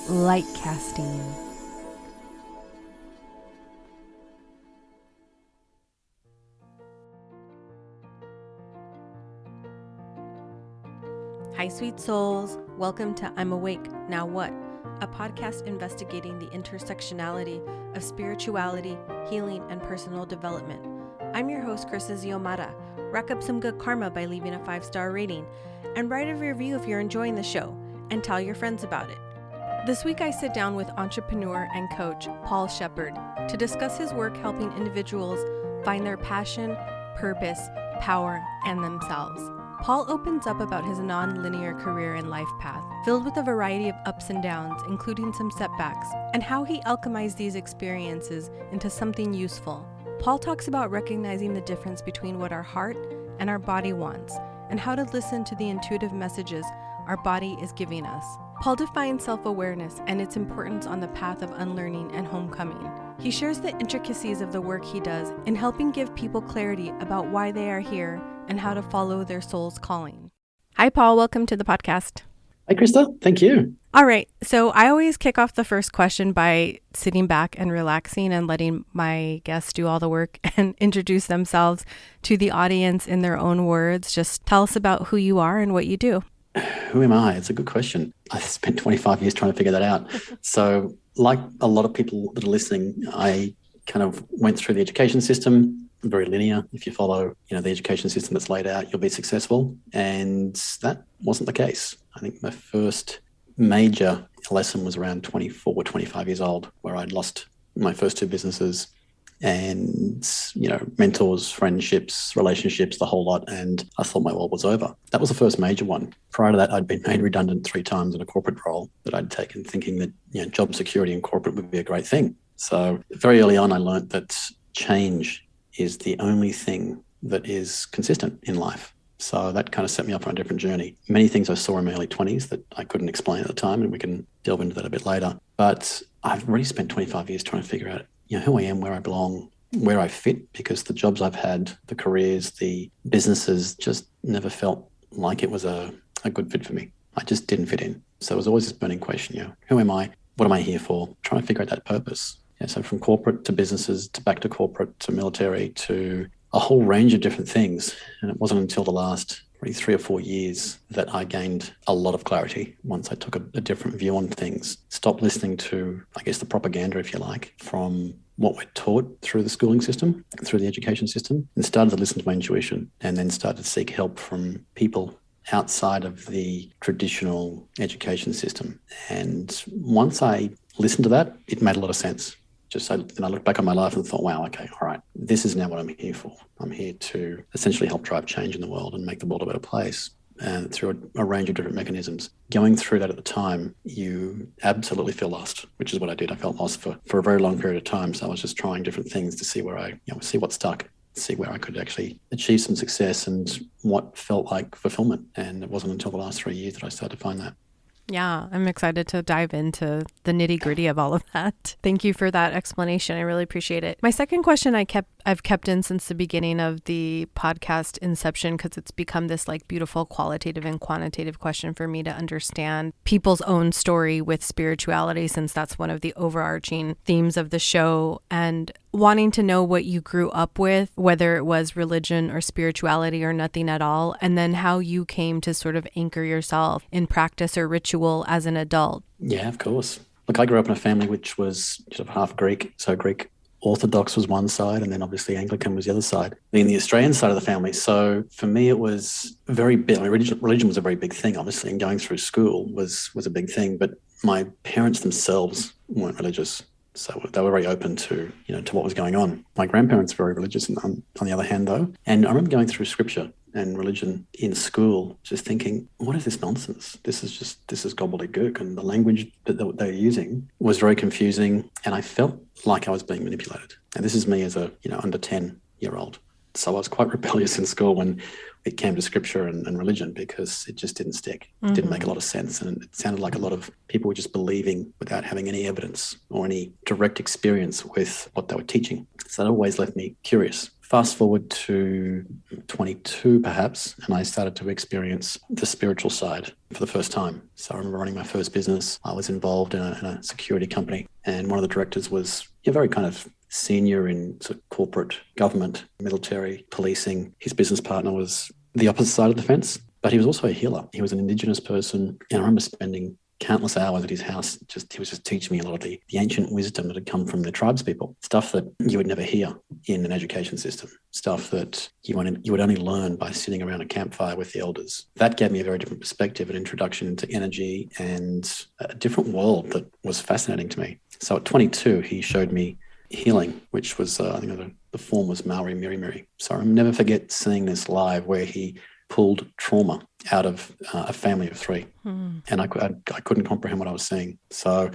LightCasting. Hi, sweet souls. Welcome to I'm Awake, Now What? A podcast investigating the intersectionality of spirituality, healing, and personal development. I'm your host, Krista Xiomara. Rack up some good karma by leaving a 5-star rating, and write a review if you're enjoying the show, and tell your friends about it. This week I sit down with entrepreneur and coach Paul Shepard to discuss his work helping individuals find their passion, purpose, power, and themselves. Paul opens up about his non-linear career and life path, filled with a variety of ups and downs, including some setbacks, and how he alchemized these experiences into something useful. Paul talks about recognizing the difference between what our heart and our body wants, and how to listen to the intuitive messages our body is giving us. Paul defines self-awareness and its importance on the path of unlearning and homecoming. He shares the intricacies of the work he does in helping give people clarity about why they are here and how to follow their soul's calling. Hi, Paul. Welcome to the podcast. Hi, Krista. Thank you. All right. So I always kick off the first question by sitting back and relaxing and letting my guests do all the work and introduce themselves to the audience in their own words. Just tell us about who you are and what you do. Who am I? It's a good question. I spent 25 years trying to figure that out. So like a lot of people that are listening, I kind of went through the education system, very linear. If you follow, the education system that's laid out, you'll be successful. And that wasn't the case. I think my first major lesson was around 24, 25 years old, where I'd lost my first two businesses and, mentors, friendships, relationships, the whole lot. And I thought my world was over. That was the first major one. Prior to that, I'd been made redundant 3 times in a corporate role that I'd taken, thinking that, job security in corporate would be a great thing. So very early on, I learned that change is the only thing that is consistent in life. So that kind of set me up on a different journey. Many things I saw in my early 20s that I couldn't explain at the time, and we can delve into that a bit later. But I've really spent 25 years trying to figure out, who I am, where I belong, where I fit, because the jobs I've had, the careers, the businesses just never felt like it was a good fit for me. I just didn't fit in. So it was always this burning question, who am I? What am I here for? Trying to figure out that purpose. So from corporate to businesses to back to corporate to military to a whole range of different things. And it wasn't until the last probably 3 or 4 years that I gained a lot of clarity once I took a different view on things, stopped listening to, the propaganda, if you like, from what we're taught through the schooling system, through the education system, and started to listen to my intuition, and then started to seek help from people outside of the traditional education system. And once I listened to that, it made a lot of sense. Then I looked back on my life and thought, wow, okay, all right, this is now what I'm here for. I'm here to essentially help drive change in the world and make the world a better place, and through a range of different mechanisms. Going through that at the time, you absolutely feel lost, which is what I did. I felt lost for a very long period of time. So I was just trying different things to see where see what stuck, see where I could actually achieve some success and what felt like fulfillment. And it wasn't until the last 3 years that I started to find that. Yeah, I'm excited to dive into the nitty-gritty of all of that. Thank you for that explanation. I really appreciate it. My second question I've kept in since the beginning of the podcast inception, because it's become this beautiful qualitative and quantitative question for me to understand people's own story with spirituality, since that's one of the overarching themes of the show, and wanting to know what you grew up with, whether it was religion or spirituality or nothing at all, and then how you came to sort of anchor yourself in practice or ritual as an adult. Yeah, of course. Look, I grew up in a family which was sort of half Greek. So Greek Orthodox was one side, and then obviously Anglican was the other side, being the Australian side of the family. So for me, it was very big. Religion was a very big thing, obviously, and going through school was a big thing. But my parents themselves weren't religious. So they were very open to, to what was going on. My grandparents were very religious on the other hand, though. And I remember going through scripture and religion in school, just thinking, what is this nonsense? This is gobbledygook. And the language that they were using was very confusing. And I felt like I was being manipulated. And this is me as a, under 10-year-old. So I was quite rebellious in school when it came to scripture and religion, because it just didn't stick. It didn't make a lot of sense. And it sounded like a lot of people were just believing without having any evidence or any direct experience with what they were teaching. So that always left me curious. Fast forward to 22 perhaps, and I started to experience the spiritual side for the first time. So I remember running my first business. I was involved in a security company, and one of the directors was very kind of senior in sort of corporate government, military, policing. His business partner was the opposite side of the fence, but he was also a healer. He was an Indigenous person, and I remember spending countless hours at his house. He was just teaching me a lot of the ancient wisdom that had come from the tribes people, stuff that you would never hear in an education system, stuff that you would only learn by sitting around a campfire with the elders. That gave me a very different perspective, an introduction into energy and a different world that was fascinating to me. So at 22, he showed me healing, which was, I think the form was Maori Miri Miri. So I'll never forget seeing this live where he pulled trauma out of a family of 3. And I couldn't comprehend what I was seeing. So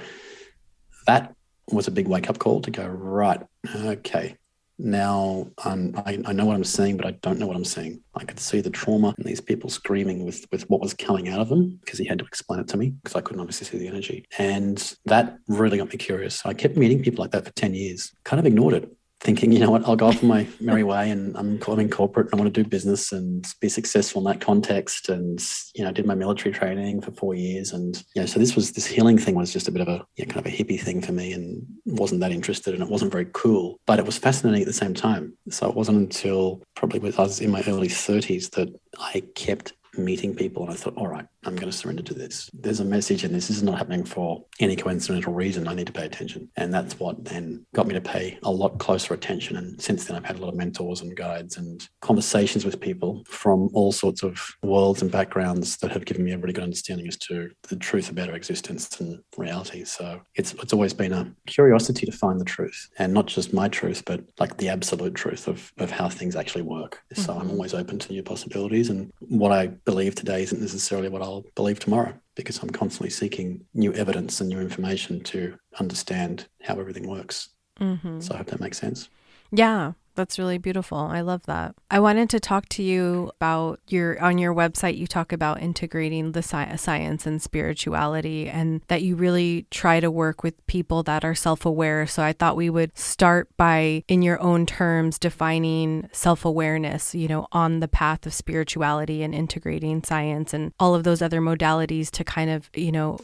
that was a big wake-up call to go, right, okay, now I know what I'm seeing, but I don't know what I'm seeing. I could see the trauma and these people screaming with what was coming out of them, because he had to explain it to me, because I couldn't obviously see the energy. And that really got me curious. I kept meeting people like that for 10 years, kind of ignored it, thinking, you know what, I'll go off on my merry way, and I'm in corporate and I want to do business and be successful in that context. And, I did my military training for 4 years. And, so this healing thing was just a bit of a kind of a hippie thing for me, and wasn't that interested, and it wasn't very cool, but it was fascinating at the same time. So it wasn't until probably I was in my early 30s that I kept meeting people, and I thought, all right, I'm going to surrender to this. There's a message in this. This is not happening for any coincidental reason. I need to pay attention. And that's what then got me to pay a lot closer attention. And since then, I've had a lot of mentors and guides and conversations with people from all sorts of worlds and backgrounds that have given me a really good understanding as to the truth about our existence and reality. So it's always been a curiosity to find the truth, and not just my truth, but like the absolute truth of how things actually work. So I'm always open to new possibilities, and what I believe today isn't necessarily what I'll believe tomorrow, because I'm constantly seeking new evidence and new information to understand how everything works. So I hope that makes sense. Yeah, that's really beautiful. I love that. I wanted to talk to you about on your website, you talk about integrating the science and spirituality, and that you really try to work with people that are self-aware. So I thought we would start by, in your own terms, defining self-awareness, on the path of spirituality and integrating science and all of those other modalities to kind of,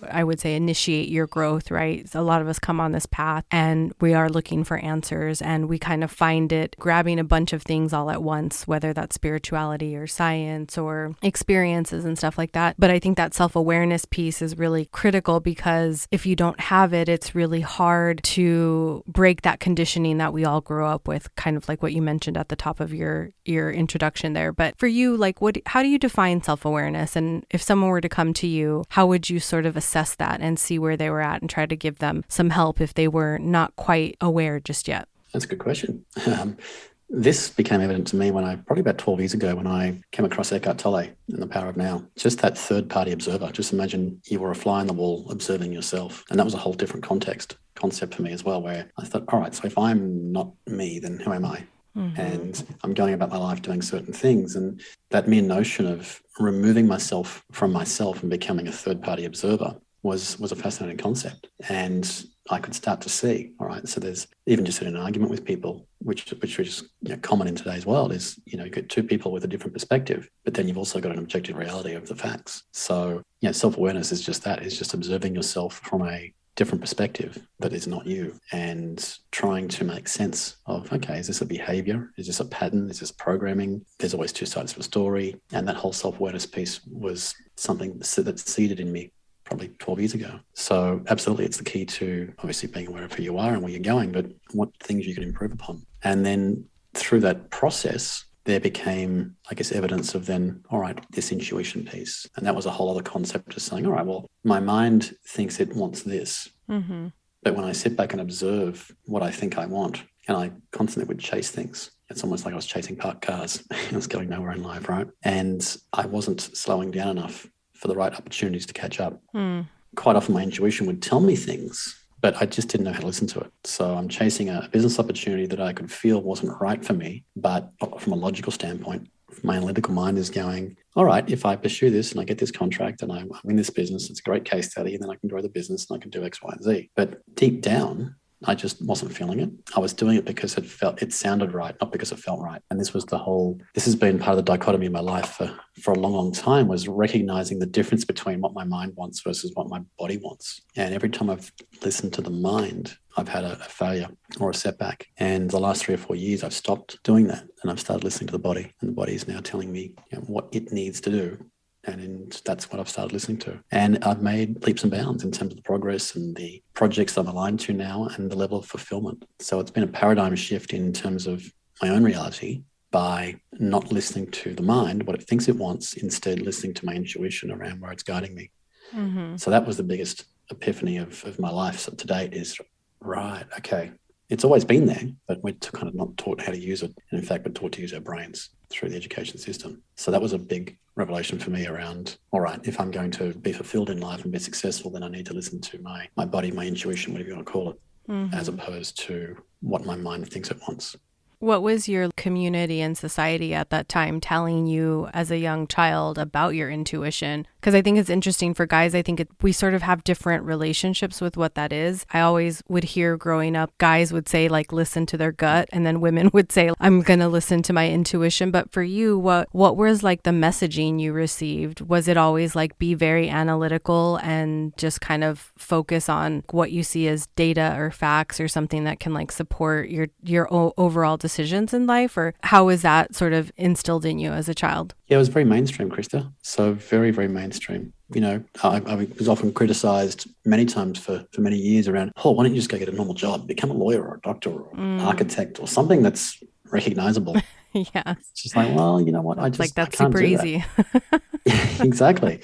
I would say, initiate your growth, right? So a lot of us come on this path and we are looking for answers, and we kind of find it grabbing a bunch of things all at once, whether that's spirituality or science or experiences and stuff like that. But I think that self-awareness piece is really critical, because if you don't have it, it's really hard to break that conditioning that we all grew up with, kind of like what you mentioned at the top of your introduction there. But for you, like, how do you define self-awareness? And if someone were to come to you, how would you sort of assess that and see where they were at and try to give them some help if they were not quite aware just yet? That's a good question. This became evident to me probably about 12 years ago, when I came across Eckhart Tolle and The Power of Now. Just that third-party observer. Just imagine you were a fly on the wall observing yourself. And that was a whole different concept for me as well, where I thought, all right, so if I'm not me, then who am I? And I'm going about my life doing certain things. And that mere notion of removing myself from myself and becoming a third-party observer was a fascinating concept. And I could start to see, all right, so there's even just in an argument with people, which is common in today's world, is, you get two people with a different perspective, but then you've also got an objective reality of the facts. So, self-awareness is just that, is just observing yourself from a different perspective that is not you, and trying to make sense of, okay, is this a behavior? Is this a pattern? Is this programming? There's always two sides to a story. And that whole self-awareness piece was something that seeded in me probably 12 years ago. So absolutely, it's the key to obviously being aware of who you are and where you're going, but what things you can improve upon. And then through that process, there became, I guess, evidence of then, all right, this intuition piece. And that was a whole other concept of saying, all right, well, my mind thinks it wants this. But when I sit back and observe what I think I want, and I constantly would chase things, it's almost like I was chasing parked cars. I was going nowhere in life, right? And I wasn't slowing down enough for the right opportunities to catch up. Quite often my intuition would tell me things but I just didn't know how to listen to it. So I'm chasing a business opportunity that I could feel wasn't right for me, but from a logical standpoint, my analytical mind is going, all right, if I pursue this and I get this contract and I win this business, it's a great case study, and then I can grow the business and I can do X, Y, and Z. But deep down, I just wasn't feeling it. I was doing it because it sounded right, not because it felt right. And this has been part of the dichotomy of my life for a long, long time, was recognizing the difference between what my mind wants versus what my body wants. And every time I've listened to the mind, I've had a failure or a setback. And the last 3 or 4 years, I've stopped doing that. And I've started listening to the body. And the body is now telling me what it needs to do. And that's what I've started listening to. And I've made leaps and bounds in terms of the progress and the projects I'm aligned to now and the level of fulfillment. So it's been a paradigm shift in terms of my own reality by not listening to the mind, what it thinks it wants, instead listening to my intuition around where it's guiding me. Mm-hmm. So that was the biggest epiphany of my life. So to date is, right, okay, it's always been there, but we're kind of not taught how to use it. And in fact, we're taught to use our brains through the education system. So that was a big revelation for me around, all right, if I'm going to be fulfilled in life and be successful, then I need to listen to my body, my intuition, whatever you want to call it, as opposed to what my mind thinks it wants. What was your community and society at that time telling you as a young child about your intuition? Because I think it's interesting for guys. I think we sort of have different relationships with what that is. I always would hear growing up, guys would say like, listen to their gut. And then women would say, I'm going to listen to my intuition. But for you, what was like the messaging you received? Was it always like be very analytical and just kind of focus on what you see as data or facts or something that can like support your overall decisions in life? Or how was that sort of instilled in you as a child? Yeah, it was very mainstream, Krista. So very, very mainstream. I was often criticized many times for many years around, why don't you just go get a normal job, become a lawyer or a doctor or an architect or something that's recognizable. Yeah. It's just like, well, you know what? I that's can't super easy. Exactly.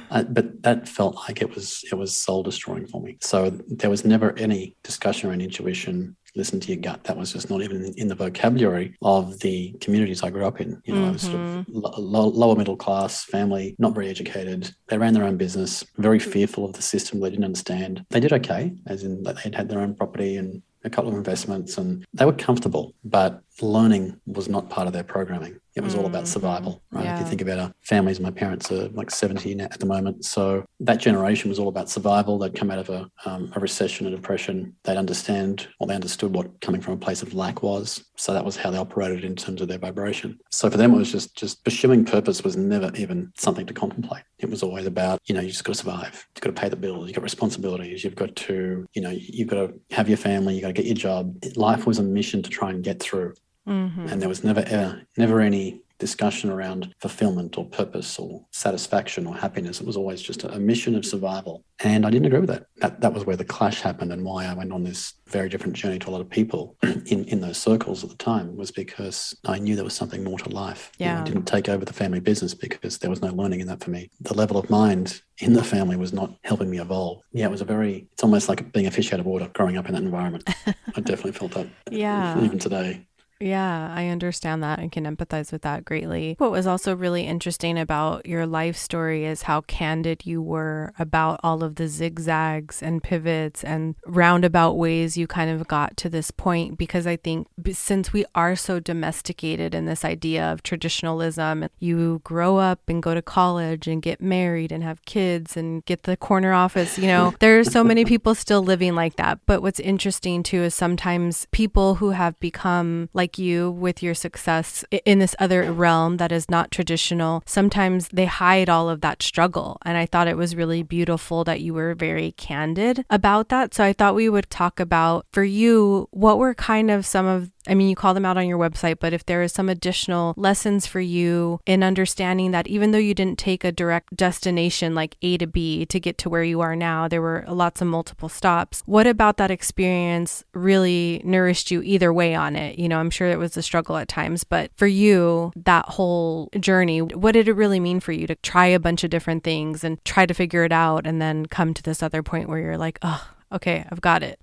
But that felt like it was soul destroying for me. So there was never any discussion around intuition, listen to your gut. That was just not even in the vocabulary of the communities I grew up in. I was sort of lower middle class family, not very educated. They ran their own business, very fearful of the system they didn't understand. They did okay, as in that they'd had their own property and a couple of investments, and they were comfortable, but learning was not part of their programming. It was all about survival, right? Yeah. If you think about our families, my parents are like 70 now at the moment. So that generation was all about survival. They'd come out of a recession, a depression. They understood what coming from a place of lack was. So that was how they operated in terms of their vibration. So for them, it was just pursuing purpose was never even something to contemplate. It was always about, you just got to survive. You've got to pay the bills. You've got responsibilities. You've got to, you've got to have your family. You've got to get your job. Life was a mission to try and get through. Mm-hmm. And there was never any discussion around fulfillment or purpose or satisfaction or happiness. It was always just a mission of survival. And I didn't agree with that. That was where the clash happened, and why I went on this very different journey to a lot of people in those circles at the time, was because I knew there was something more to life. Yeah. I didn't take over the family business because there was no learning in that for me. The level of mind in the family was not helping me evolve. Yeah, it's almost like being a fish out of water growing up in that environment. I definitely felt that. Yeah. Even today. Yeah, I understand that and can empathize with that greatly. What was also really interesting about your life story is how candid you were about all of the zigzags and pivots and roundabout ways you kind of got to this point, because I think since we are so domesticated in this idea of traditionalism, you grow up and go to college and get married and have kids and get the corner office, there are so many people still living like that. But what's interesting too is sometimes people who have become like you with your success in this other realm that is not traditional, sometimes they hide all of that struggle. And I thought it was really beautiful that you were very candid about that. So I thought we would talk about, for you, what were kind of some of, you call them out on your website, but if there is some additional lessons for you in understanding that even though you didn't take a direct destination like A to B to get to where you are now, there were lots of multiple stops. What about that experience really nourished you either way on it? I'm sure it was a struggle at times, but for you, that whole journey, what did it really mean for you to try a bunch of different things and try to figure it out and then come to this other point where you're like, oh, okay, I've got it.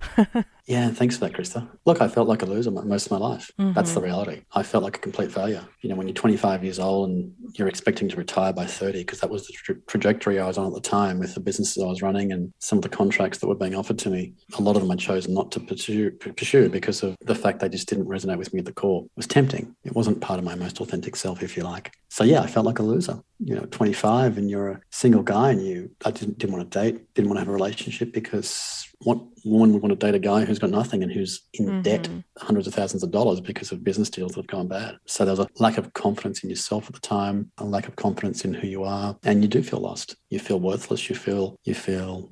Yeah, thanks for that, Krista. Look, I felt like a loser most of my life. That's the reality. I felt like a complete failure. When you're 25 years old and you're expecting to retire by 30, because that was the trajectory I was on at the time with the businesses I was running and some of the contracts that were being offered to me. A lot of them I chose not to pursue because of the fact they just didn't resonate with me at the core. It was tempting. It wasn't part of my most authentic self, if you like. So yeah, I felt like a loser. 25 and you're a single guy and I didn't want to date, didn't want to have a relationship, because what woman would want to date a guy who's got nothing and who's in debt hundreds of thousands of dollars because of business deals that have gone bad? So there was a lack of confidence in yourself at the time, a lack of confidence in who you are, and you do feel lost. You feel worthless. You feel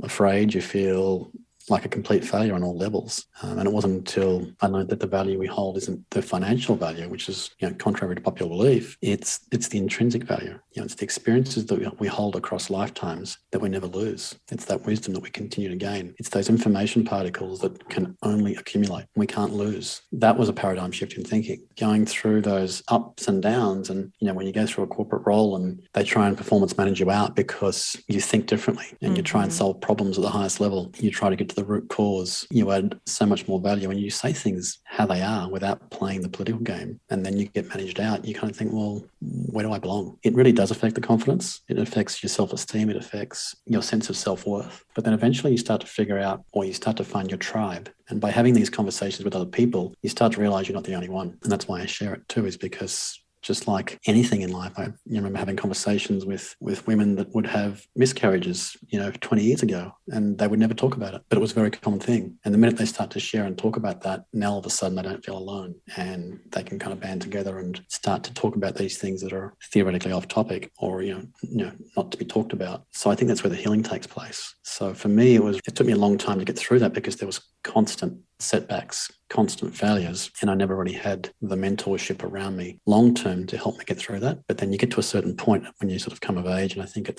afraid. You feel like a complete failure on all levels. And it wasn't until I learned that the value we hold isn't the financial value, which is contrary to popular belief. It's the intrinsic value. It's the experiences that we hold across lifetimes that we never lose. It's that wisdom that we continue to gain. It's those information particles that can only accumulate. We can't lose. That was a paradigm shift in thinking. Going through those ups and downs, and when you go through a corporate role and they try and performance manage you out because you think differently and you try and solve problems at the highest level, you try to get to the root cause, you add so much more value when you say things how they are without playing the political game, and then you get managed out. You kind of think, well, where do I belong? It really does affect the confidence. It affects your self-esteem. It affects your sense of self-worth. But then eventually you start to figure out, or you start to find your tribe. And by having these conversations with other people, you start to realize you're not the only one. And that's why I share it too, is because just like anything in life, I remember having conversations with women that would have miscarriages, 20 years ago, and they would never talk about it, but it was a very common thing. And the minute they start to share and talk about that, now all of a sudden they don't feel alone, and they can kind of band together and start to talk about these things that are theoretically off topic or, not to be talked about. So I think that's where the healing takes place. So for me, it took me a long time to get through that, because there was constant setbacks, constant failures, and I never really had the mentorship around me long term to help me get through that. But then you get to a certain point when you sort of come of age, and I think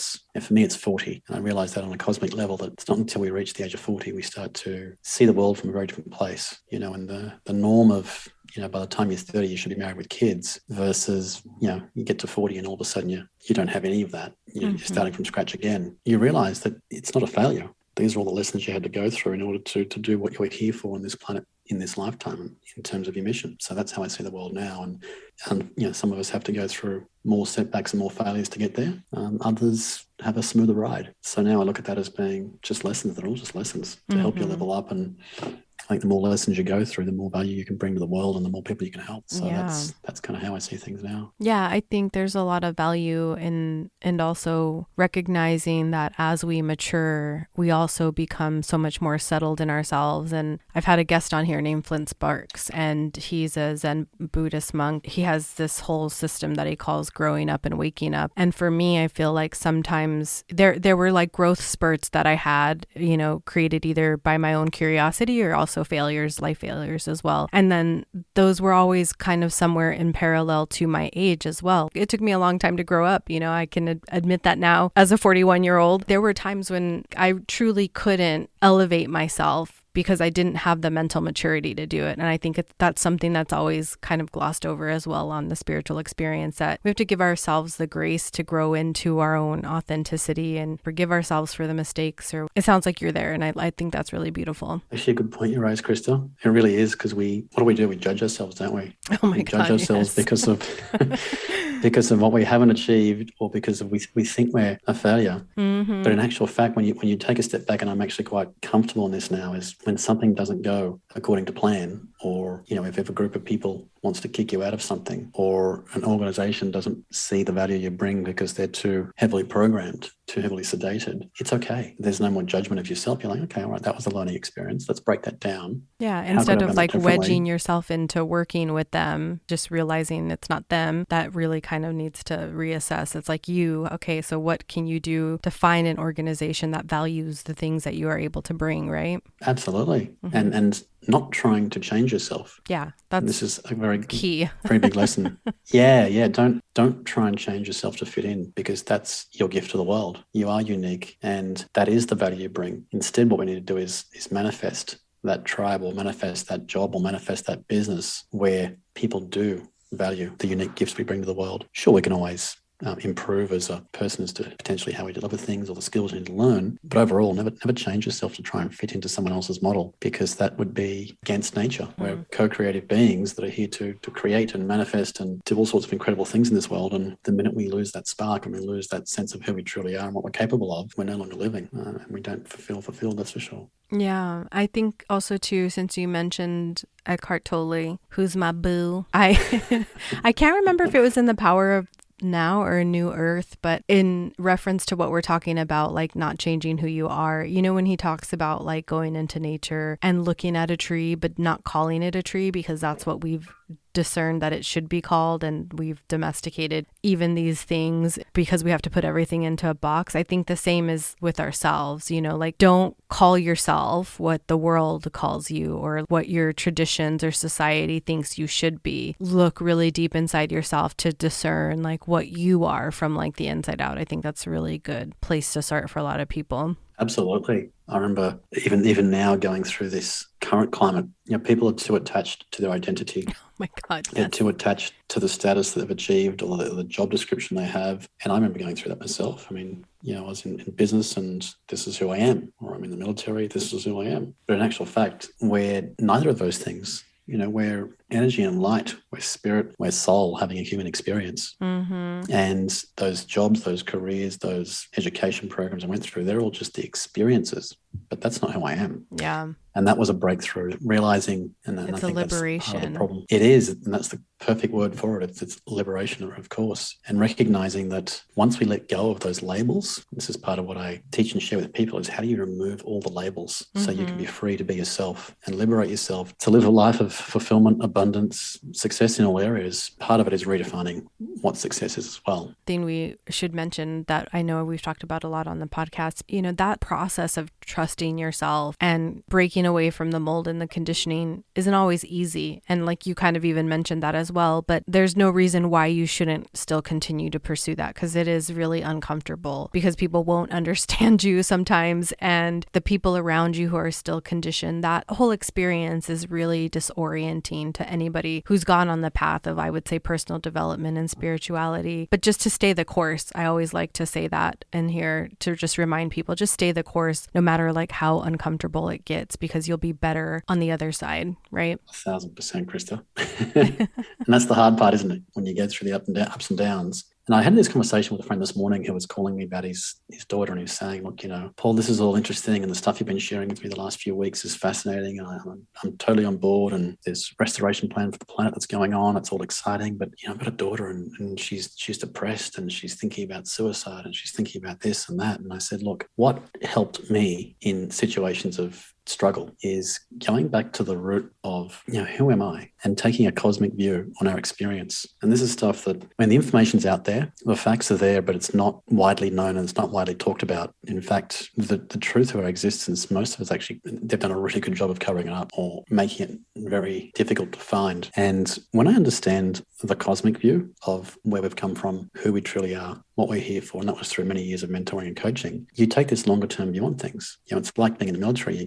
for me it's 40, and I realized that on a cosmic level, that it's not until we reach the age of 40 we start to see the world from a very different place, and the norm of by the time you're 30, you should be married with kids, versus, you get to 40 and all of a sudden you don't have any of that. You're starting from scratch again. You realize that it's not a failure. These are all the lessons you had to go through in order to do what you're here for on this planet in this lifetime in terms of your mission. So that's how I see the world now. And some of us have to go through more setbacks and more failures to get there. Others have a smoother ride. So now I look at that as being just lessons. They're all just lessons to help you level up. And I think the more lessons you go through, the more value you can bring to the world and the more people you can help. So that's kind of how I see things now. Yeah, I think there's a lot of value in, and also recognizing that as we mature, we also become so much more settled in ourselves. And I've had a guest on here named Flint Sparks, and he's a Zen Buddhist monk. He has this whole system that he calls growing up and waking up. And for me, I feel like sometimes there were like growth spurts that I had, created either by my own curiosity or also failures, life failures as well. And then those were always kind of somewhere in parallel to my age as well. It took me a long time to grow up. I can admit that now as a 41-year-old. There were times when I truly couldn't elevate myself because I didn't have the mental maturity to do it. And I think that's something that's always kind of glossed over as well on the spiritual experience, that we have to give ourselves the grace to grow into our own authenticity and forgive ourselves for the mistakes. Or it sounds like you're there. And I think that's really beautiful. Actually, a good point you raised, Krista. It really is, because what do? We judge ourselves, don't we? Oh my we God, judge ourselves yes. because of because of what we haven't achieved, or because we think we're a failure. But in actual fact, when you take a step back, and I'm actually quite comfortable in this now, is when something doesn't go according to plan, or if a group of people wants to kick you out of something, or an organization doesn't see the value you bring because they're too heavily programmed, too heavily sedated, it's okay. There's no more judgment of yourself. You're like, okay, all right, that was a learning experience. Let's break that down. Yeah, instead of like wedging yourself into working with them, just realizing it's not them, that really kind of needs to reassess. It's like okay, so what can you do to find an organization that values the things that you are able to bring, right? Absolutely. And not trying to change yourself. Yeah, this is a very key, very big lesson. Yeah. Don't try and change yourself to fit in, because that's your gift to the world. You are unique, and that is the value you bring. Instead, what we need to do is manifest that tribe, or manifest that job, or manifest that business where people do value the unique gifts we bring to the world. Sure, we can always improve as a person as to potentially how we deliver things or the skills you need to learn. But overall, never change yourself to try and fit into someone else's model, because that would be against nature. We're co-creative beings that are here to create and manifest and do all sorts of incredible things in this world. And the minute we lose that spark and we lose that sense of who we truly are and what we're capable of, we're no longer living, and we don't feel fulfilled, that's for sure. Yeah, I think also too, since you mentioned Eckhart Tolle, who's my boo, I I can't remember if it was in The Power of Now or A New Earth, but in reference to what we're talking about, like not changing who you are, you know, when he talks about like going into nature and looking at a tree, but not calling it a tree because that's what we've discerned that it should be called, and we've domesticated even these things because we have to put everything into a box. I think the same is with ourselves, you know, like don't call yourself what the world calls you or what your traditions or society thinks you should be. Look really deep inside yourself to discern like what you are from like the inside out. I think that's a really good place to start for a lot of people. Absolutely. I remember even now going through this current climate, you know, people are too attached to their identity. Oh my God. They're too attached to the status that they've achieved or the job description they have. And I remember going through that myself. I mean, you know, I was in business and this is who I am, or I'm in the military, this is who I am. But in actual fact, we're neither of those things. You know, we're energy and light, we're spirit, we're soul having a human experience. And those jobs, those careers, those education programs I went through, they're all just the experiences, but that's not who I am. Yeah. And that was a breakthrough, realizing, and it's I think a liberation. That's part of the problem. It is, and that's the perfect word for it. It's liberation, of course, and recognizing that once we let go of those labels, this is part of what I teach and share with people, is how do you remove all the labels so you can be free to be yourself and liberate yourself to live a life of fulfillment, abundance, success in all areas. Part of it is redefining what success is as well. Thing we should mention that I know we've talked about a lot on the podcast, you know, that process of trusting yourself and breaking away from the mold and the conditioning isn't always easy. And like you kind of even mentioned that as well, but there's no reason why you shouldn't still continue to pursue that, because it is really uncomfortable because people won't understand you sometimes, and the people around you who are still conditioned, that whole experience is really disorienting to anybody who's gone on the path of, I would say, personal development and spirituality. But just to stay the course, I always like to say that in here to just remind people, just stay the course no matter like how uncomfortable it gets, because you'll be better on the other side, right? 1,000%, Krista. And that's the hard part, isn't it? When you go through the ups and downs. And I had this conversation with a friend this morning who was calling me about his daughter, and he was saying, look, you know, Paul, this is all interesting, and the stuff you've been sharing with me the last few weeks is fascinating. And I'm totally on board, and there's restoration plan for the planet that's going on. It's all exciting. But, you know, I've got a daughter and she's depressed, and she's thinking about suicide, and she's thinking about this and that. And I said, look, what helped me in situations of struggle is going back to the root of, you know, who am I, and taking a cosmic view on our experience. And this is stuff that, when the information's out there, the facts are there, but it's not widely known and it's not widely talked about. In fact, the truth of our existence, most of us actually, they've done a really good job of covering it up or making it very difficult to find. And when I understand the cosmic view of where we've come from, who we truly are, what we're here for, and that was through many years of mentoring and coaching, you take this longer term view on things. You know, it's like being in the military. You've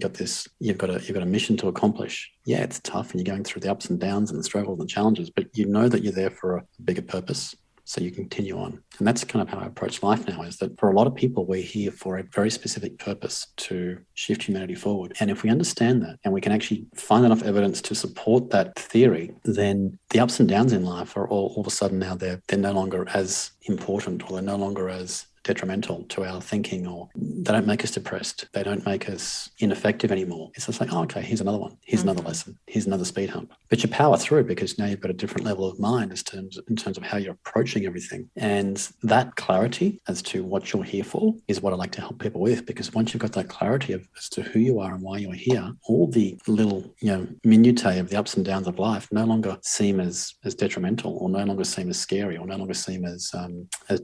got a mission to accomplish. Yeah, it's tough, and you're going through the ups and downs and the struggles and the challenges, but you know that you're there for a bigger purpose. So you continue on. And that's kind of how I approach life now, is that for a lot of people, we're here for a very specific purpose to shift humanity forward. And if we understand that, and we can actually find enough evidence to support that theory, then the ups and downs in life are all of a sudden now they're no longer as important, or they're no longer as detrimental to our thinking, or they don't make us depressed. They don't make us ineffective anymore. It's just like, oh, okay, here's another one. Here's another lesson. Here's another speed hump. But you power through, because now you've got a different level of mind in terms of how you're approaching everything. And that clarity as to what you're here for is what I like to help people with, because once you've got that clarity as to who you are and why you're here, all the little, you know, minutiae of the ups and downs of life no longer seem as detrimental, or no longer seem as scary, or no longer seem as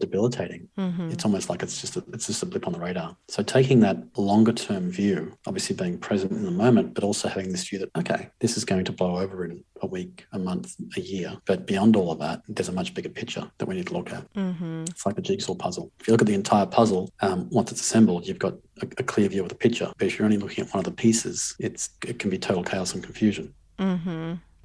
debilitating. It's almost like it's just a blip on the radar. So taking that longer term view, obviously being present in the moment, but also having this view that, okay, this is going to blow over in a week, a month, a year. But beyond all of that, there's a much bigger picture that we need to look at. It's like the jigsaw puzzle. If you look at the entire puzzle, once it's assembled, you've got a clear view of the picture. But if you're only looking at one of the pieces, it can be total chaos and confusion.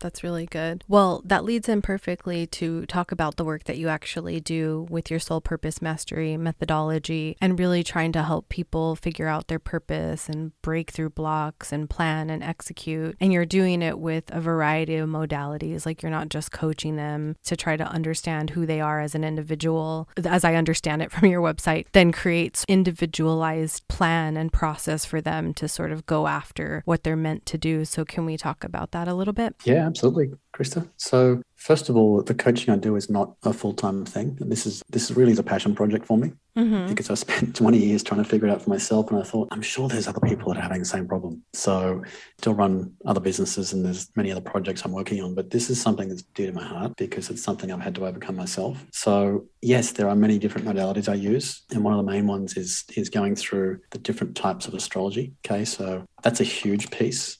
That's really good. Well, that leads in perfectly to talk about the work that you actually do with your soul purpose mastery methodology and really trying to help people figure out their purpose and break through blocks and plan and execute. And you're doing it with a variety of modalities. Like you're not just coaching them to try to understand who they are as an individual, as I understand it from your website, then creates individualized plan and process for them to sort of go after what they're meant to do. So can we talk about that a little bit? Yeah, absolutely, Krista. So first of all, the coaching I do is not a full-time thing. This is really the passion project for me because I spent 20 years trying to figure it out for myself. And I thought, I'm sure there's other people that are having the same problem. So I still run other businesses and there's many other projects I'm working on, but this is something that's dear to my heart because it's something I've had to overcome myself. So yes, there are many different modalities I use. And one of the main ones is going through the different types of astrology. Okay, so that's a huge piece.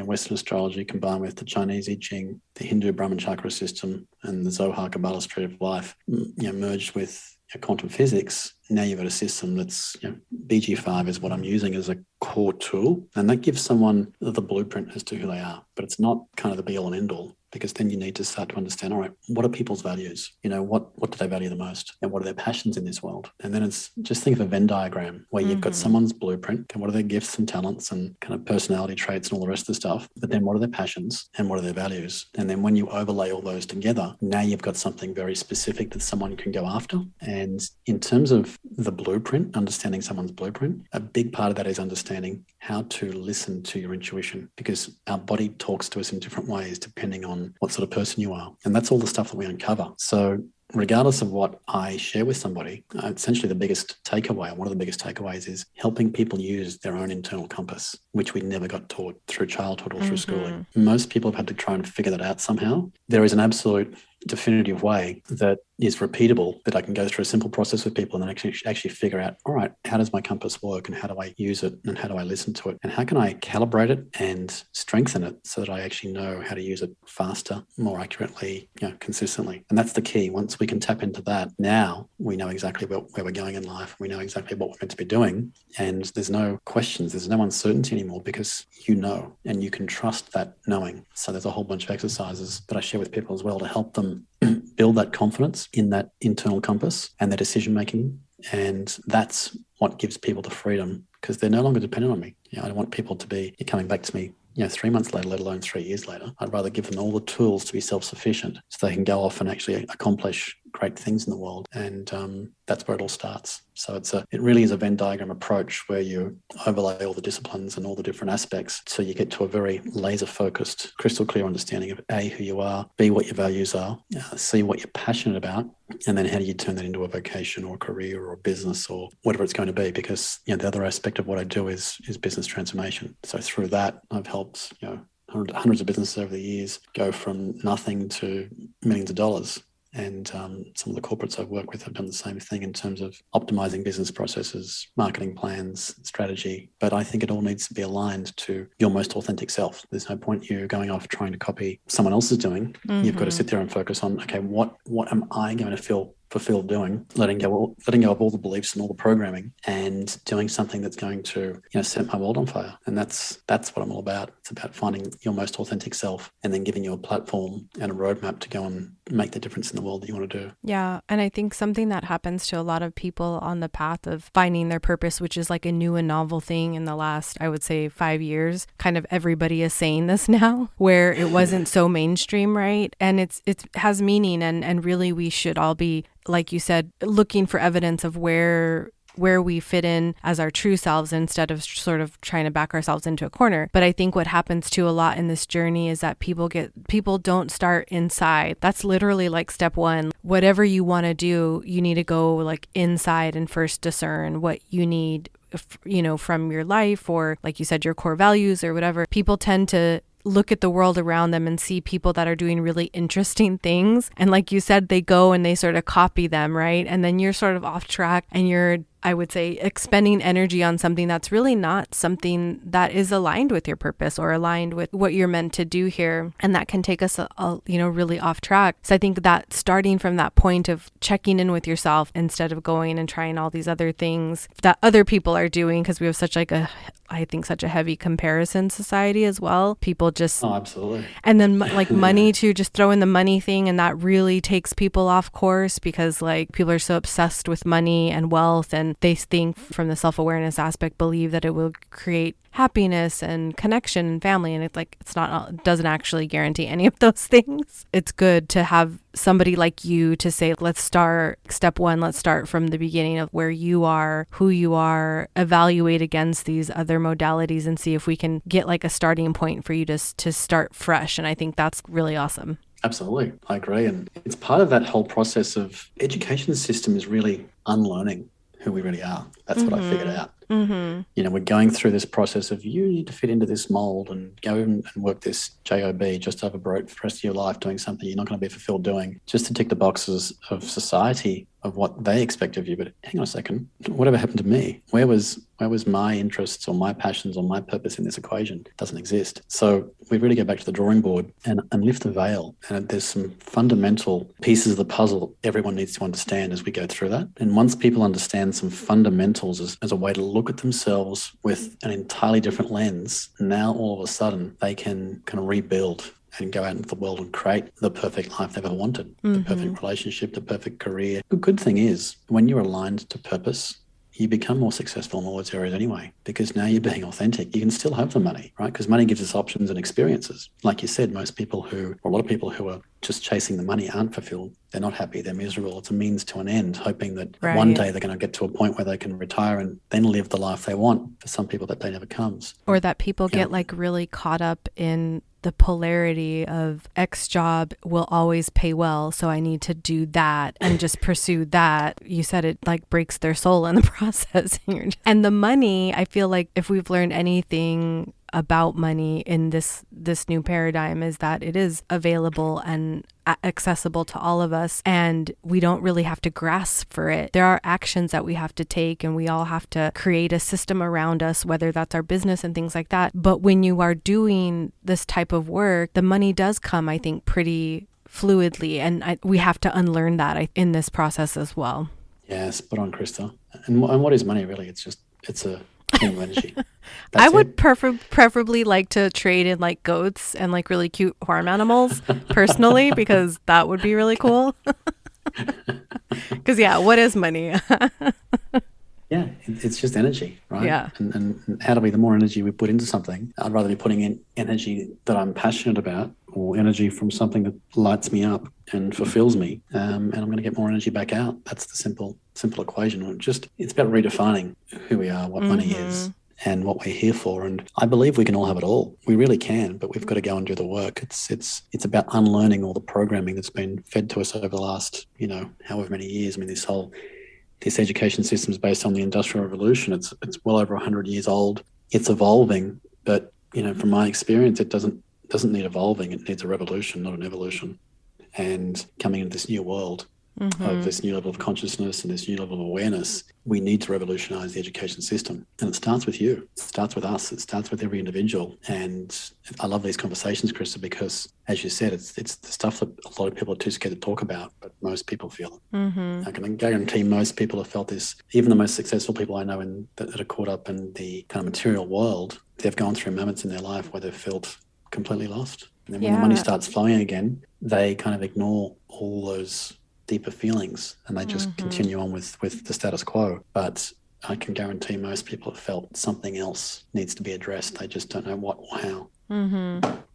Western astrology combined with the Chinese I Ching, the Hindu Brahman chakra system, and the Zohar Kabbalah Street of Life, merged with quantum physics. Now you've got a system that's, BG5 is what I'm using as a core tool. And that gives someone the blueprint as to who they are. But it's not kind of the be all and end all, because then you need to start to understand, all right, what are people's values? What do they value the most? And what are their passions in this world? And then it's just think of a Venn diagram where you've got someone's blueprint and what are their gifts and talents and kind of personality traits and all the rest of the stuff. But then what are their passions and what are their values? And then when you overlay all those together, now you've got something very specific that someone can go after. And in terms of the blueprint, understanding someone's blueprint, a big part of that is understanding how to listen to your intuition, because our body talks to us in different ways depending on what sort of person you are. And that's all the stuff that we uncover. So regardless of what I share with somebody, essentially the biggest takeaway, one of the biggest takeaways is helping people use their own internal compass, which we never got taught through childhood or through schooling. Most people have had to try and figure that out somehow. There is an absolute definitive way that is repeatable, that I can go through a simple process with people and then actually figure out, all right, how does my compass work and how do I use it and how do I listen to it and how can I calibrate it and strengthen it so that I actually know how to use it faster, more accurately, consistently. And that's the key. Once we can tap into that, now we know exactly where we're going in life. We know exactly what we're meant to be doing. And there's no questions. There's no uncertainty anymore because and you can trust that knowing. So there's a whole bunch of exercises that I share with people as well to help them build that confidence in that internal compass and their decision making. And that's what gives people the freedom, because they're no longer dependent on me. I don't want people to be coming back to me 3 months later, let alone 3 years later. I'd rather give them all the tools to be self-sufficient so they can go off and actually accomplish great things in the world. And that's where it all starts. So it really is a Venn diagram approach where you overlay all the disciplines and all the different aspects so you get to a very laser-focused, crystal clear understanding of A, who you are, B, what your values are, C, what you're passionate about, and then how do you turn that into a vocation or a career or a business or whatever it's going to be. Because the other aspect of what I do is business transformation. So through that, I've helped hundreds of businesses over the years go from nothing to millions of dollars. And some of the corporates I've worked with have done the same thing in terms of optimizing business processes, marketing plans, strategy. But I think it all needs to be aligned to your most authentic self. There's no point you going off trying to copy someone else's doing. You've got to sit there and focus on, okay, what am I going to feel fulfilled doing, letting go of all the beliefs and all the programming and doing something that's going to set my world on fire. And that's what I'm all about. It's about finding your most authentic self and then giving you a platform and a roadmap to go and make the difference in the world that you want to do. Yeah. And I think something that happens to a lot of people on the path of finding their purpose, which is like a new and novel thing in the last, I would say 5 years, kind of everybody is saying this now, where it wasn't so mainstream, right? And it has meaning and really we should all be, like you said, looking for evidence of where we fit in as our true selves instead of sort of trying to back ourselves into a corner. But I think what happens too a lot in this journey is that people don't start inside. That's literally like step one. Whatever you want to do, you need to go like inside and first discern what you need, from your life or like you said, your core values or whatever. People tend to look at the world around them and see people that are doing really interesting things. And like you said, they go and they sort of copy them, right? And then you're sort of off track and you're, I would say, expending energy on something that's really not something that is aligned with your purpose or aligned with what you're meant to do here. And that can take us, really off track. So I think that starting from that point of checking in with yourself instead of going and trying all these other things that other people are doing, because we have such like a I think, such a heavy comparison society as well. People just... Oh, absolutely. And then like money too, just throw in the money thing, and that really takes people off course because like people are so obsessed with money and wealth, and they think from the self-awareness aspect, believe that it will create happiness and connection and family. And it's like, it doesn't actually guarantee any of those things. It's good to have somebody like you to say, let's start step one. Let's start from the beginning of where you are, who you are, evaluate against these other modalities and see if we can get like a starting point for you to start fresh. And I think that's really awesome. Absolutely. I agree. And it's part of that whole process of education system is really unlearning who we really are. That's what I figured out. Mm-hmm. You know, we're going through this process of you need to fit into this mold and go and work this job just over broke for the rest of your life doing something you're not going to be fulfilled doing, just to tick the boxes of society of what they expect of you. But hang on a second, whatever happened to me? Where was my interests or my passions or my purpose in this equation? It doesn't exist. So we really go back to the drawing board and lift the veil. And there's some fundamental pieces of the puzzle everyone needs to understand as we go through that. And once people understand some fundamentals as a way to look at themselves with an entirely different lens, now all of a sudden they can kind of rebuild and go out into the world and create the perfect life they've ever wanted, the perfect relationship, the perfect career. The good thing is when you're aligned to purpose, you become more successful in all those areas anyway, because now you're being authentic. You can still have the money, right? Because money gives us options and experiences. Like you said, a lot of people who are just chasing the money aren't fulfilled. They're not happy. They're miserable. It's a means to an end, hoping that one day they're going to get to a point where they can retire and then live the life they want. For some people, that day never comes. Or that people get like really caught up in the polarity of X job will always pay well, so I need to do that and just pursue that. You said it like breaks their soul in the process. And the money, I feel like if we've learned anything about money in this new paradigm, is that it is available and accessible to all of us, and we don't really have to grasp for it. There are actions that we have to take, and we all have to create a system around us, whether that's our business and things like that. But when you are doing this type of work, the money does come, I think, pretty fluidly, and we have to unlearn that in this process as well. Yeah, spot on, Krista. And what is money really? It's a form of energy. I would preferably like to trade in like goats and like really cute farm animals personally, because that would be really cool. Because what is money? Yeah, it's just energy, right? Yeah. And how do we, the more energy we put into something, I'd rather be putting in energy that I'm passionate about, or energy from something that lights me up and fulfills me, and I'm going to get more energy back out. That's the simple equation. It's about redefining who we are, what money is, and what we're here for. And I believe we can all have it all. We really can, but we've got to go and do the work. It's about unlearning all the programming that's been fed to us over the last, however many years. I mean, this education system is based on the Industrial Revolution. It's well over 100 years old. It's evolving, but from my experience, it doesn't need evolving. It needs a revolution, not an evolution. And coming into this new world of this new level of consciousness and this new level of awareness, we need to revolutionize the education system. And it starts with you. It starts with us. It starts with every individual. And I love these conversations, Krista, because as you said, it's the stuff that a lot of people are too scared to talk about, but most people feel it. I can guarantee most people have felt this. Even the most successful people I know that are caught up in the kind of material world, they've gone through moments in their life where they've felt completely lost. And then when the money starts flowing again, they kind of ignore all those deeper feelings and they just continue on with the status quo. But I can guarantee most people have felt something else needs to be addressed. They just don't know what or how.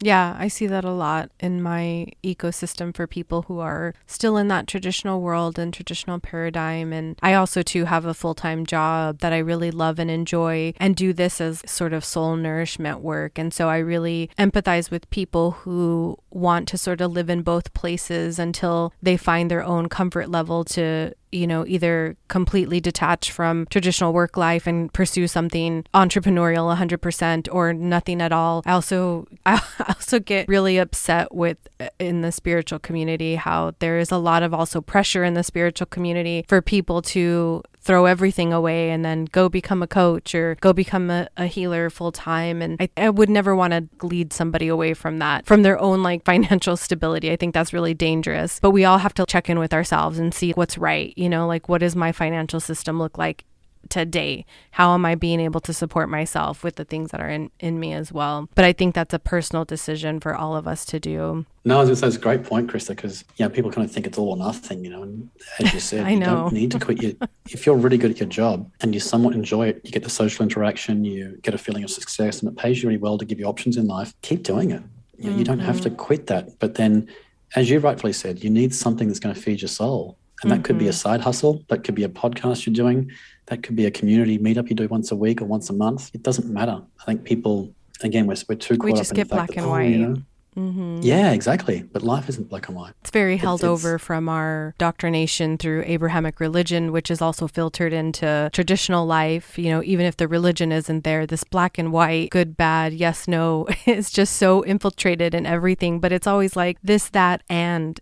Yeah, I see that a lot in my ecosystem for people who are still in that traditional world and traditional paradigm. And I also too have a full-time job that I really love and enjoy and do this as sort of soul nourishment work. And so I really empathize with people who want to sort of live in both places until they find their own comfort level to either completely detach from traditional work life and pursue something entrepreneurial 100% or nothing at all. I also get really upset with in the spiritual community how there is a lot of also pressure in the spiritual community for people to throw everything away and then go become a coach or go become a healer full time. And I would never want to lead somebody away from that, from their own like financial stability. I think that's really dangerous. But we all have to check in with ourselves and see what's right. Like, what does my financial system look like today? How am I being able to support myself with the things that are in me as well? But I think that's a personal decision for all of us to do. No, I was going to say it's a great point, Krista, because people kind of think it's all or nothing, and as you said, I you know. don't need to quit if you're really good at your job and you somewhat enjoy it, you get the social interaction, you get a feeling of success, and it pays you really well to give you options in life, keep doing it. You don't have to quit that. But then, as you rightfully said, you need something that's going to feed your soul. And that could be a side hustle. That could be a podcast you're doing. That could be a community meetup you do once a week or once a month. It doesn't matter. I think people, again, we're too caught up in the fact black that, and white. Yeah, exactly. But life isn't black and white. It's very held over from our doctrination through Abrahamic religion, which is also filtered into traditional life. Even if the religion isn't there, this black and white, good, bad, yes, no, is just so infiltrated in everything. But it's always like this, that, and,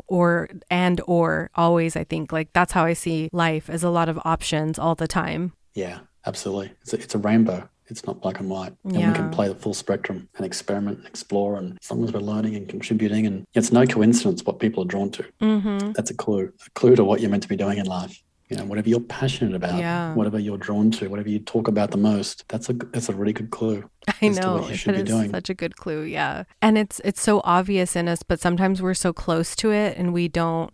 or always, I think. Like, that's how I see life, as a lot of options all the time. Yeah, absolutely. It's a rainbow. It's not black and white. And we can play the full spectrum and experiment and explore. And as long as we're learning and contributing, and it's no coincidence what people are drawn to. That's a clue to what you're meant to be doing in life. Whatever you're passionate about, whatever you're drawn to, whatever you talk about the most, that's a really good clue. I know, that is such a good clue. Yeah. And it's so obvious in us, but sometimes we're so close to it and we don't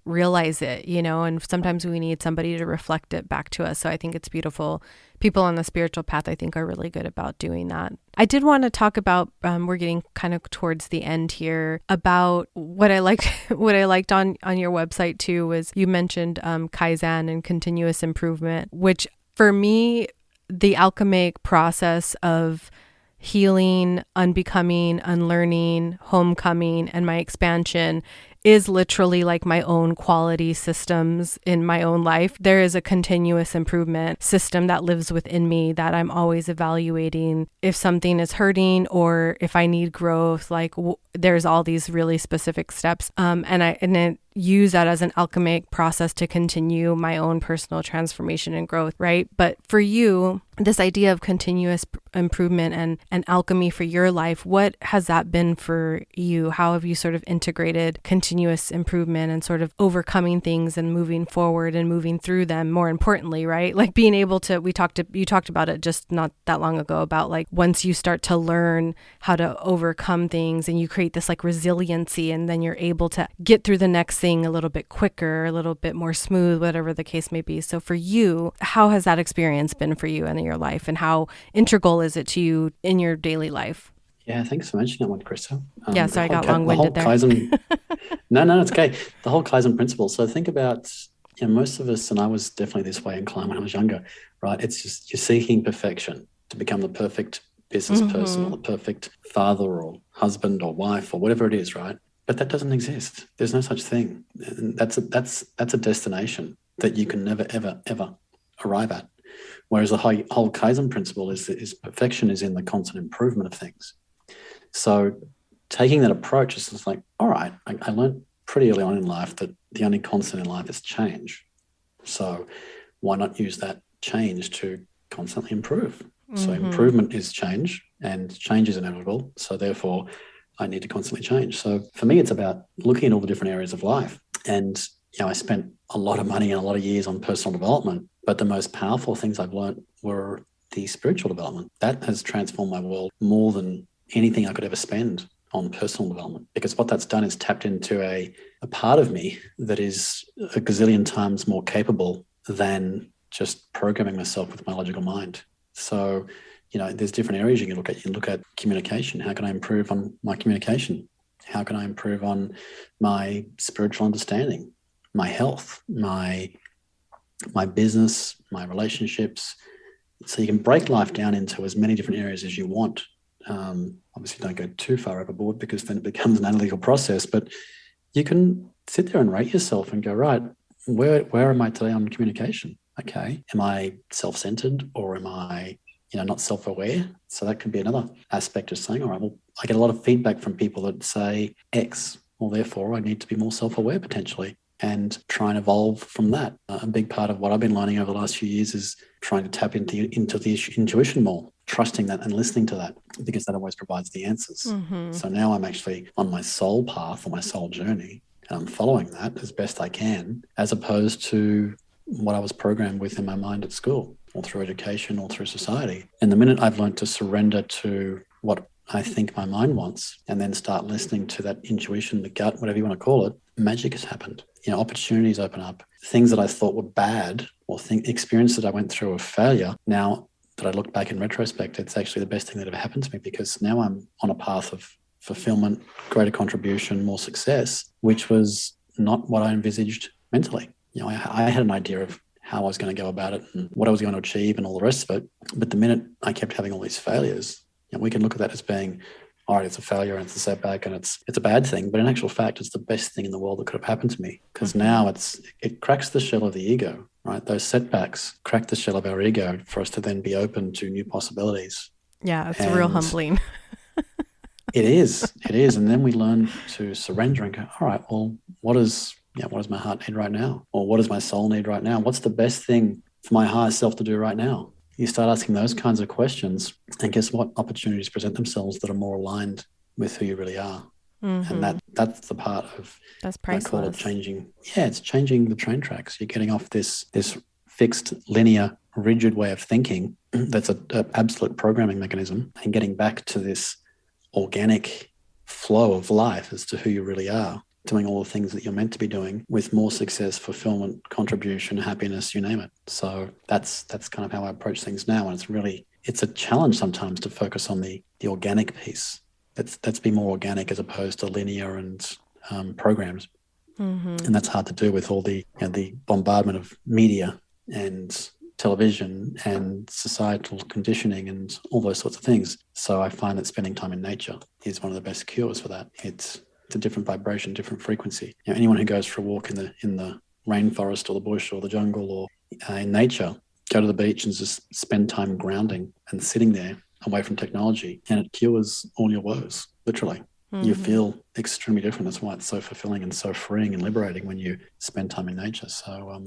realize it, and sometimes we need somebody to reflect it back to us. So I think it's beautiful. People on the spiritual path, I think, are really good about doing that. I did want to talk about, we're getting kind of towards the end here, about what I liked on your website too, was you mentioned Kaizen and continuous improvement, which for me, the alchemic process of healing, unbecoming, unlearning, homecoming, and my expansion is literally like my own quality systems in my own life. There is a continuous improvement system that lives within me that I'm always evaluating if something is hurting or if I need growth. Like there's all these really specific steps. And I use that as an alchemic process to continue my own personal transformation and growth, right? But for you, this idea of continuous improvement and alchemy for your life, what has that been for you? How have you sort of integrated continuous improvement and sort of overcoming things and moving forward and moving through them, more importantly, right? Like being able to, you talked about it just not that long ago about like once you start to learn how to overcome things and you create this like resiliency, and then you're able to get through the next thing a little bit quicker, a little bit more smooth, whatever the case may be. So for you, how has that experience been for you in your life, and how integral is it to you in your daily life? Yeah, thanks for mentioning that one, Krista. So I got long-winded there. Kaizen, no, it's okay. The whole Kaizen principle. So think about, most of us, and I was definitely this way in climb when I was younger, right? It's just you're seeking perfection to become the perfect business person or the perfect father or husband or wife or whatever it is, right? But that doesn't exist. There's no such thing. And that's a destination that you can never, ever, ever arrive at. Whereas the whole Kaizen principle is perfection is in the constant improvement of things. So taking that approach is just like, all right, I learned pretty early on in life that the only constant in life is change. So why not use that change to constantly improve? So improvement is change, and change is inevitable. So therefore, I need to constantly change. So for me, it's about looking at all the different areas of life. And, I spent a lot of money and a lot of years on personal development, but the most powerful things I've learned were the spiritual development. That has transformed my world more than anything I could ever spend on personal development, because what that's done is tapped into a part of me that is a gazillion times more capable than just programming myself with my logical mind. So, there's different areas you can look at. You look at communication. How can I improve on my communication? How can I improve on my spiritual understanding, my health, my business, my relationships? So you can break life down into as many different areas as you want. Obviously, don't go too far overboard, because then it becomes an analytical process. But you can sit there and rate yourself and go, right, where am I today on communication? Okay, am I self-centered, or am I not self-aware? So that could be another aspect of saying, all right, well, I get a lot of feedback from people that say X, well, therefore I need to be more self-aware potentially, and try and evolve from that. A big part of what I've been learning over the last few years is trying to tap into the intuition more, trusting that and listening to that, because that always provides the answers. So now I'm actually on my soul path or my soul journey, and I'm following that as best I can, as opposed to what I was programmed with in my mind at school or through education or through society. And the minute I've learned to surrender to what I think my mind wants and then start listening to that intuition, the gut, whatever you want to call it, magic has happened. Opportunities open up. Things that I thought were bad or experiences that I went through of failure, now that I look back in retrospect, it's actually the best thing that ever happened to me, because now I'm on a path of fulfillment, greater contribution, more success, which was not what I envisaged mentally. I had an idea of how I was going to go about it and what I was going to achieve and all the rest of it. But the minute I kept having all these failures, we can look at that as being, all right, it's a failure and it's a setback and it's a bad thing. But in actual fact, it's the best thing in the world that could have happened to me, because now it cracks the shell of the ego, right? Those setbacks crack the shell of our ego for us to then be open to new possibilities. Yeah, it's real humbling. It is. And then we learn to surrender and go, all right, well, what does my heart need right now? Or what does my soul need right now? What's the best thing for my higher self to do right now? You start asking those kinds of questions, and guess what? Opportunities present themselves that are more aligned with who you really are. Mm-hmm. And that's the part of, that's priceless. I call it changing. Yeah, it's changing the train tracks. You're getting off this fixed, linear, rigid way of thinking that's an absolute programming mechanism, and getting back to this organic flow of life as to who you really are, doing all the things that you're meant to be doing with more success, fulfillment, contribution, happiness, you name it. So that's kind of how I approach things now. And it's a challenge sometimes to focus on the organic piece. Let's be more organic as opposed to linear and programs. Mm-hmm. And that's hard to do with all the bombardment of media and television and societal conditioning and all those sorts of things. So I find that spending time in nature is one of the best cures for that. It's a different vibration, different frequency. Anyone who goes for a walk in the rainforest or the bush or the jungle or in nature, go to the beach and just spend time grounding and sitting there away from technology, and it cures all your woes, literally. Mm-hmm. You feel extremely different. That's why it's so fulfilling and so freeing and liberating when you spend time in nature. So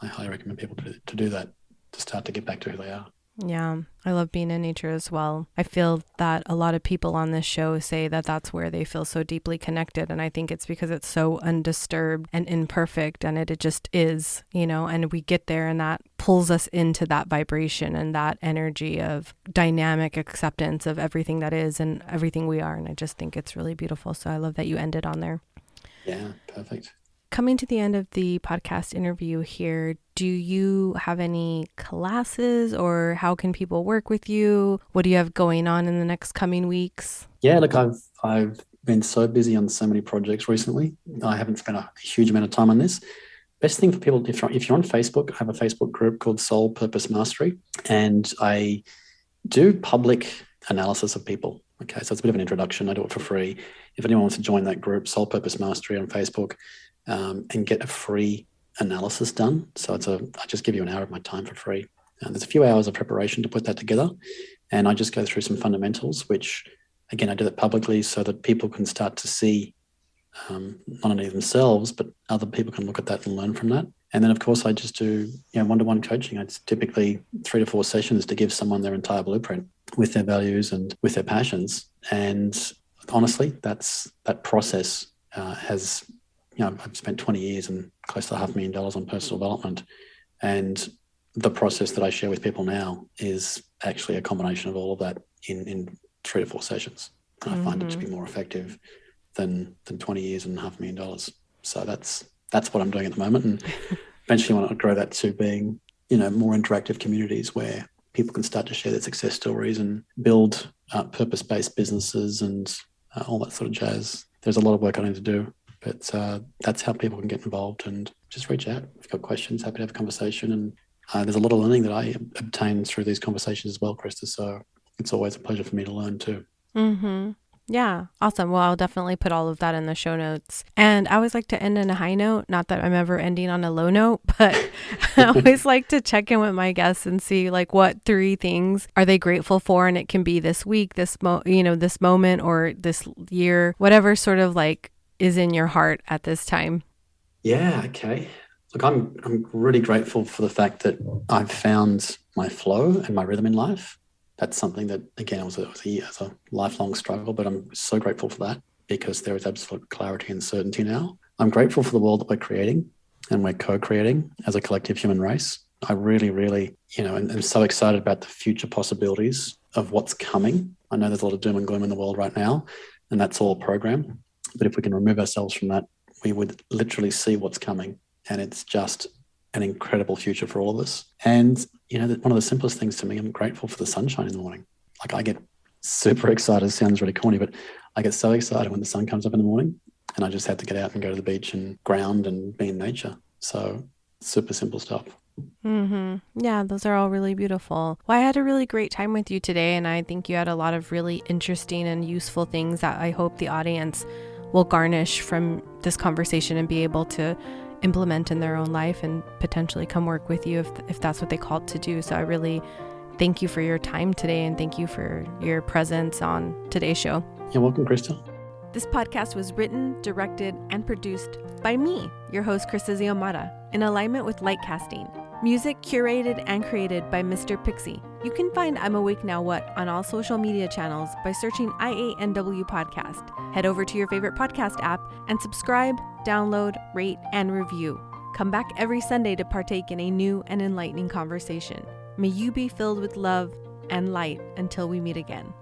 I highly recommend people to do that, to start to get back to who they are. Yeah, I love being in nature as well. I feel that a lot of people on this show say that that's where they feel so deeply connected. And I think it's because it's so undisturbed and imperfect, and it just is, and we get there and that pulls us into that vibration and that energy of dynamic acceptance of everything that is and everything we are. And I just think it's really beautiful. So I love that you ended on there. Yeah, perfect. Coming to the end of the podcast interview here, do you have any classes, or how can people work with you? What do you have going on in the next coming weeks? Yeah, look, I've been so busy on so many projects recently. I haven't spent a huge amount of time on this. Best thing for people, if you're on Facebook, I have a Facebook group called Soul Purpose Mastery, and I do public analysis of people. Okay, so it's a bit of an introduction. I do it for free. If anyone wants to join that group, Soul Purpose Mastery on Facebook, and get a free analysis done. So I just give you an hour of my time for free. And there's a few hours of preparation to put that together. And I just go through some fundamentals, which, again, I do that publicly so that people can start to see not only themselves, but other people can look at that and learn from that. And then, of course, I just do one-to-one coaching. It's typically 3 to 4 sessions to give someone their entire blueprint with their values and with their passions. And honestly, that process has... I've spent 20 years and close to $500,000 on personal development. And the process that I share with people now is actually a combination of all of that in 3 to 4 sessions. And I find it to be more effective than 20 years and $500,000. So that's what I'm doing at the moment. And eventually I want to grow that to being, more interactive communities where people can start to share their success stories and build purpose-based businesses and all that sort of jazz. There's a lot of work I need to do. But that's how people can get involved, and just reach out. If you've got questions, happy to have a conversation. And there's a lot of learning that I obtain through these conversations as well, Krista. So it's always a pleasure for me to learn too. Mm-hmm. Yeah. Awesome. Well, I'll definitely put all of that in the show notes. And I always like to end on a high note. Not that I'm ever ending on a low note, but I always like to check in with my guests and see what 3 things are they grateful for. And it can be this week, this moment, or this year, whatever sort of is in your heart at this time. Yeah, okay. Look, I'm really grateful for the fact that I've found my flow and my rhythm in life. That's something that, again, it was a lifelong struggle, but I'm so grateful for that because there is absolute clarity and certainty now. I'm grateful for the world that we're creating. and we're co-creating as a collective human race. I really, really, am so excited about the future possibilities of what's coming. I know there's a lot of doom and gloom in the world right now, and that's all program. But if we can remove ourselves from that, we would literally see what's coming. And it's just an incredible future for all of us. And, one of the simplest things to me, I'm grateful for the sunshine in the morning. Like, I get super excited. It sounds really corny, but I get so excited when the sun comes up in the morning, and I just have to get out and go to the beach and ground and be in nature. So super simple stuff. Mm-hmm. Yeah, those are all really beautiful. Well, I had a really great time with you today, and I think you had a lot of really interesting and useful things that I hope the audience will garnish from this conversation and be able to implement in their own life and potentially come work with you if that's what they called to do. So I really thank you for your time today, and thank you for your presence on today's show. You're welcome, Krista. This podcast was written, directed, and produced by me, your host, Krista Xiomara, in alignment with LightCasting. Music curated and created by Mr. Pixie. You can find I'm Awake Now What on all social media channels by searching IANW Podcast. Head over to your favorite podcast app and subscribe, download, rate, and review. Come back every Sunday to partake in a new and enlightening conversation. May you be filled with love and light until we meet again.